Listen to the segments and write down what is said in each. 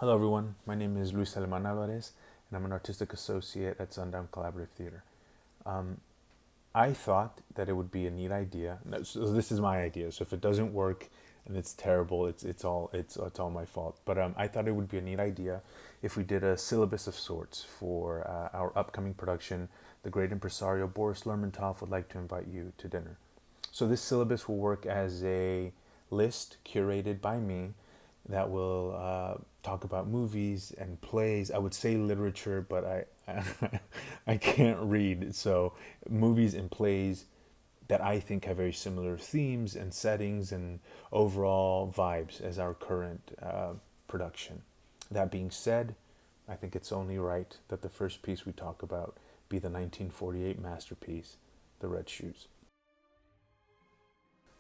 Hello, everyone. My name is Aleman Alvarez, and I'm an artistic associate at Sundown Collaborative Theater. Um, I thought that it would be a neat idea. No, so this is my idea. So if it doesn't work and it's terrible, it's all my fault. But I thought it would be a neat idea if we did a syllabus of sorts for our upcoming production. The Great Impresario Boris Lermontov would like to invite you to dinner. So this syllabus will work as a list curated by me that will talk about movies and plays. I would say literature, but I can't read. So movies and plays that I think have very similar themes and settings and overall vibes as our current production. That being said, I think it's only right that the first piece we talk about be the 1948 masterpiece, The Red Shoes.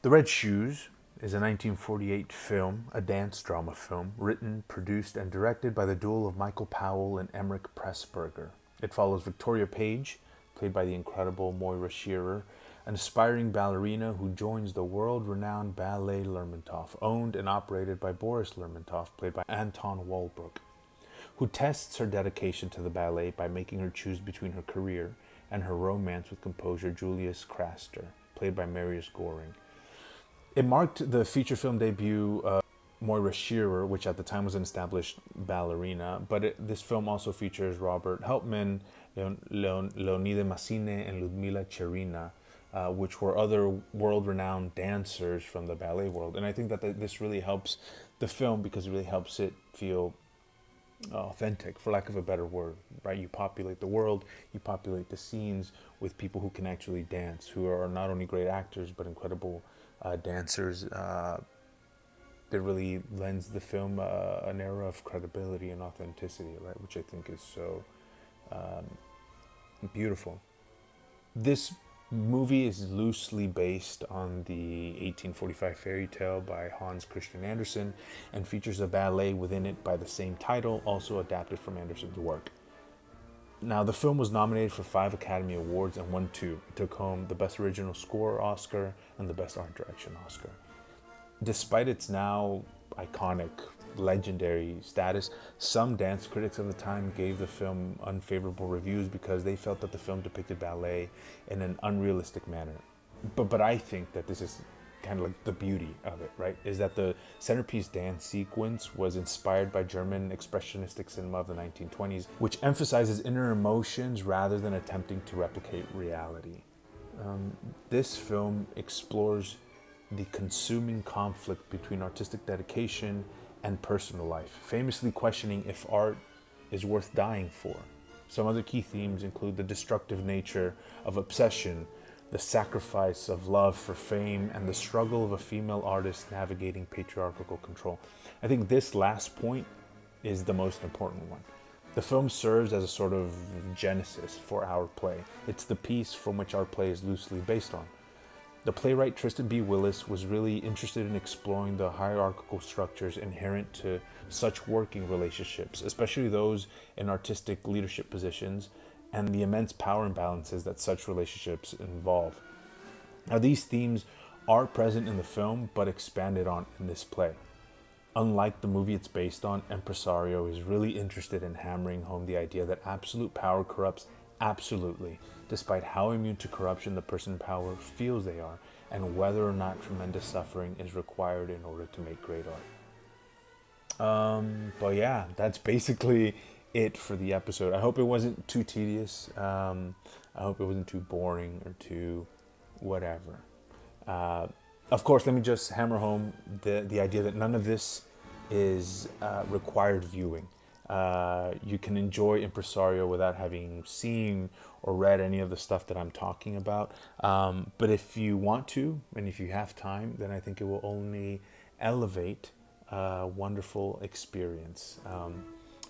The Red Shoes is a 1948 film, a dance drama film, written, produced, and directed by the duo of Michael Powell and Emmerich Pressburger. It follows Victoria Page, played by the incredible Moira Shearer, an aspiring ballerina who joins the world-renowned Ballet Lermontov, owned and operated by Boris Lermontov, played by Anton Walbrook, who tests her dedication to the ballet by making her choose between her career and her romance with composer Julius Craster, played by Marius Goring. It marked the feature film debut of Moira Shearer, which at the time was an established ballerina, but this film also features Robert Helpman, Leonide Massine, and Ludmila Cherina, which were other world-renowned dancers from the ballet world. And I think that this really helps the film because it really helps it feel authentic, for lack of a better word, right? You populate the world, you populate the scenes with people who can actually dance, who are not only great actors, but incredible dancers. That really lends the film an era of credibility and authenticity, right? Which I think is so beautiful. This movie is loosely based on the 1845 fairy tale by Hans Christian Andersen and features a ballet within it by the same title, also adapted from Andersen's work. Now, the film was nominated for 5 Academy Awards and won 2. It took home the Best Original Score Oscar and the Best Art Direction Oscar. Despite its now iconic, legendary status, some dance critics of the time gave the film unfavorable reviews because they felt that the film depicted ballet in an unrealistic manner. But I think that this is kind of like the beauty of it, right? Is that the centerpiece dance sequence was inspired by German expressionistic cinema of the 1920s, which emphasizes inner emotions rather than attempting to replicate reality. This film explores the consuming conflict between artistic dedication and personal life, famously questioning if art is worth dying for. Some other key themes include the destructive nature of obsession, the sacrifice of love for fame, and the struggle of a female artist navigating patriarchal control. I think this last point is the most important one. The film serves as a sort of genesis for our play. It's the piece from which our play is loosely based on. The playwright Tristan B. Willis was really interested in exploring the hierarchical structures inherent to such working relationships, especially those in artistic leadership positions, and the immense power imbalances that such relationships involve. Now, these themes are present in the film, but expanded on in this play. Unlike the movie it's based on, Impresario is really interested in hammering home the idea that absolute power corrupts absolutely, despite how immune to corruption the person in power feels they are, and whether or not tremendous suffering is required in order to make great art. But yeah, that's basically it for the episode. I hope it wasn't too tedious. I hope it wasn't too boring or too whatever. Of course, let me just hammer home the idea that none of this is required viewing. You can enjoy Impresario without having seen or read any of the stuff that I'm talking about. But if you want to, and if you have time, then I think it will only elevate a wonderful experience.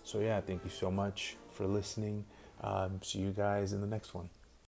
So yeah, thank you so much for listening. See you guys in the next one.